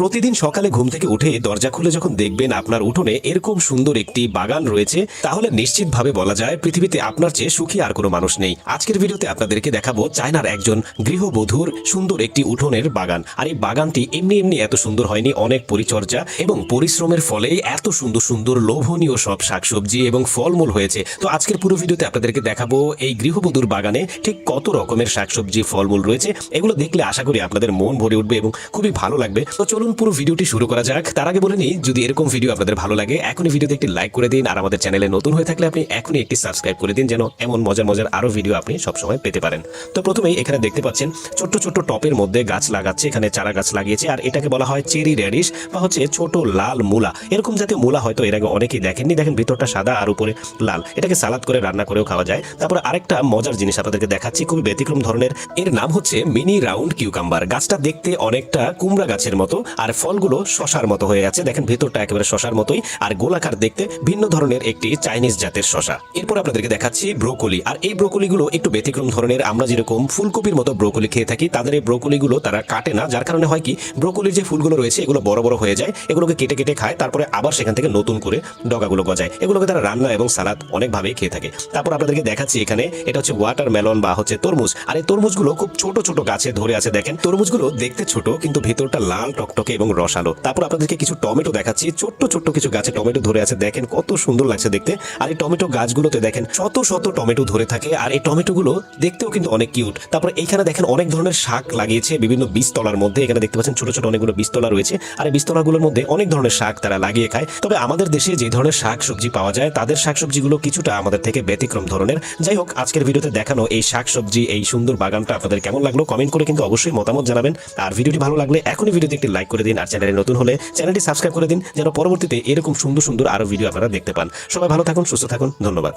প্রতিদিন সকালে ঘুম থেকে উঠে দরজা খুলে যখন দেখবেন আপনার উঠোনে এরকম সুন্দর একটি বাগান রয়েছে, তাহলে নিশ্চিতভাবে বলা যায় পৃথিবীতে আপনার চেয়ে সুখী আর কোনো মানুষ নেই। আজকের ভিডিওতে আপনাদেরকে দেখাবো চায়নার একজন গৃহবধূর সুন্দর একটি উঠোনের বাগান। আর এই বাগানটি এমনি এমনি এত সুন্দর হয়নি, অনেক পরিচর্যা এবং পরিশ্রমের ফলে এত সুন্দর সুন্দর লোভনীয় সব শাকসবজি এবং ফলমূল হয়েছে। তো আজকের পুরো ভিডিওতে আপনাদেরকে দেখাবো এই গৃহবধূর বাগানে ঠিক কত রকমের শাকসবজি ফলমূল রয়েছে। এগুলো দেখলে আশা করি আপনাদের মন ভরে উঠবে এবং খুবই ভালো লাগবে। তো চলুন পুরো ভিডিওটি শুরু করা যাক। তার আগে বলে নিই, যদি এরকম ভিডিও আপনাদের ভালো লাগে এখনই ভিডিওতে একটি লাইক করে দিন, আর আমাদের চ্যানেলে নতুন হয়ে থাকলে আপনি এখনই একটি সাবস্ক্রাইব করে দিন, যেন এমন মজার মজার আরো ভিডিও আপনি সবসময় পেতে পারেন। তো প্রথমেই এখানে দেখতে পাচ্ছেন ছোট্ট ছোট্ট টপের মধ্যে গাছ লাগাচ্ছে, এখানে চারা গাছ লাগিয়েছে। আর এটাকে বলা হয় চেরি রেডিশ বা হচ্ছে ছোট লাল মূলা। এরকম জাতীয় মূলা হয়তো এর আগে অনেকেই দেখেননি। দেখেন ভিতরটা সাদা আর উপরে লাল। এটাকে সালাদ করে রান্না করেও খাওয়া যায়। তারপর আরেকটা মজার জিনিস আপনাদেরকে দেখাচ্ছি, খুবই ব্যতিক্রম ধরনের। এর নাম হচ্ছে মিনি রাউন্ড কিউকাম্বার। গাছটা দেখতে অনেকটা কুমড়া গাছের মতো, আর ফলগুলো শশার মতো হয়ে আছে। দেখেন ভেতরটা একেবারে শশার মতোই, আর গোলাকার দেখতে ভিন্ন ধরনের একটি চাইনিজ জাতের শশা। এরপর আপনাদেরকে দেখাচ্ছি ব্রোকলি। আর এই ব্রোকলিগুলো একটু ব্যতিক্রম ধরনের। আমরা যেরকম ফুলকপির মতো ব্রোকলি খেয়ে থাকি, তাদের এই ব্রোকলিগুলো তারা কাটে না, যার কারণে হয় কি ব্রোকলির যে ফুলগুলো রয়েছে এগুলো বড় বড় হয়ে যায়। এগুলোকে কেটে কেটে খায়, তারপরে আবার সেখান থেকে নতুন করে ডগাগুলো গজায়। এগুলোকে তারা রান্না এবং সালাদ অনেকভাবেই খেয়ে থাকে। তারপর আপনাদেরকে দেখাচ্ছি এখানে এটা হচ্ছে ওয়াটারমেলন বা হচ্ছে তরমুজ। আর এই তরমুজগুলো খুব ছোট ছোট গাছে ধরে আছে। দেখেন তরমুজগুলো দেখতে ছোট কিন্তু ভেতরটা লাল টকটকে এবং রসালো। তারপর আপনাদেরকে কিছু টমেটো দেখাচ্ছি, ছোট্ট ছোট্ট কিছু গাছে টমেটো ধরে আছে। দেখেন কত সুন্দর লাগছে দেখতে। আর এই টমেটো গাছগুলোতে দেখেন শত শত টমেটো ধরে থাকে, আর এই টমেটোগুলো দেখতেও কিন্তু অনেক কিউট। তারপর এইখানে দেখেন অনেক ধরনের শাক লাগিয়েছে বিভিন্ন বীজতলার মধ্যে। এখানে দেখতে পাচ্ছেন ছোট ছোট অনেকগুলো বীজতলা রয়েছে, আর এই বীজতলাগুলোর মধ্যে অনেক ধরনের শাক তারা লাগিয়ে খায়। তবে আমাদের দেশে যে ধরনের শাক সবজি পাওয়া যায়, তাদের শাক সবজিগুলো কিছুটা আমাদের থেকে ব্যতিক্রম ধরনের। যাই হোক, আজকের ভিডিওতে দেখানো এই শাক সবজি এই সুন্দর বাগানটা আপনাদের কেমন লাগলো কমেন্ট করে কিন্তু অবশ্যই মতামত জানাবেন। আর ভিডিওটি ভালো লাগলে এখনই ভিডিওতে একটি লাইক করে দিন, আর চ্যানেলে নতুন হলে চ্যানেলটি সাবস্ক্রাইব করে দিন, যেন পরবর্তীতে এরকম সুন্দর সুন্দর আরো ভিডিও আপনারা দেখতে পান। সবাই ভালো থাকুন, সুস্থ থাকুন, ধন্যবাদ।